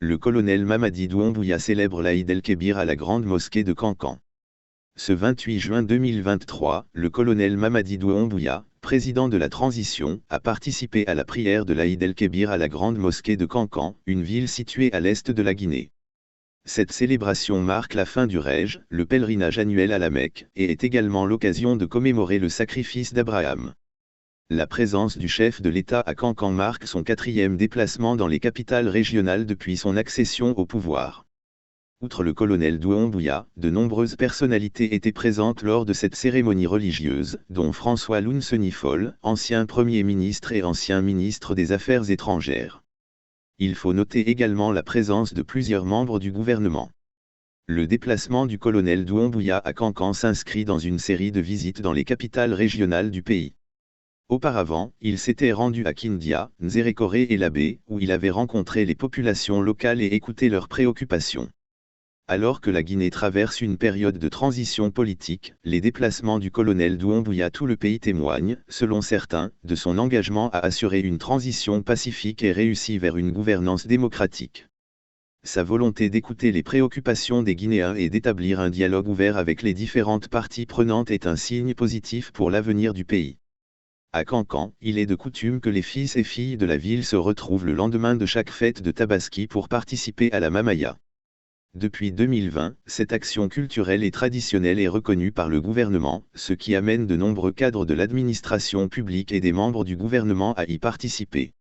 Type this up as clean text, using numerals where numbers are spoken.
Le colonel Mamadi Doumbouya célèbre l'Aïd el-Kébir à la grande mosquée de Cancan. Ce 28 juin 2023, le colonel Mamadi Doumbouya, président de la transition, a participé à la prière de l'Aïd el-Kébir à la grande mosquée de Cancan, une ville située à l'est de la Guinée. Cette célébration marque la fin du Hajj, le pèlerinage annuel à la Mecque, et est également l'occasion de commémorer le sacrifice d'Abraham. La présence du chef de l'État à Cancan marque son 4e déplacement dans les capitales régionales depuis son accession au pouvoir. Outre le colonel Doumbouya, de nombreuses personnalités étaient présentes lors de cette cérémonie religieuse, dont François Loun-Senifol, ancien Premier ministre et ancien ministre des Affaires étrangères. Il faut noter également la présence de plusieurs membres du gouvernement. Le déplacement du colonel Doumbouya à Cancan s'inscrit dans une série de visites dans les capitales régionales du pays. Auparavant, il s'était rendu à Kindia, Nzérékoré et Labé, où il avait rencontré les populations locales et écouté leurs préoccupations. Alors que la Guinée traverse une période de transition politique, les déplacements du colonel Doumbouya tout le pays témoignent, selon certains, de son engagement à assurer une transition pacifique et réussie vers une gouvernance démocratique. Sa volonté d'écouter les préoccupations des Guinéens et d'établir un dialogue ouvert avec les différentes parties prenantes est un signe positif pour l'avenir du pays. À Cancan, il est de coutume que les fils et filles de la ville se retrouvent le lendemain de chaque fête de Tabaski pour participer à la Mamaya. Depuis 2020, cette action culturelle et traditionnelle est reconnue par le gouvernement, ce qui amène de nombreux cadres de l'administration publique et des membres du gouvernement à y participer.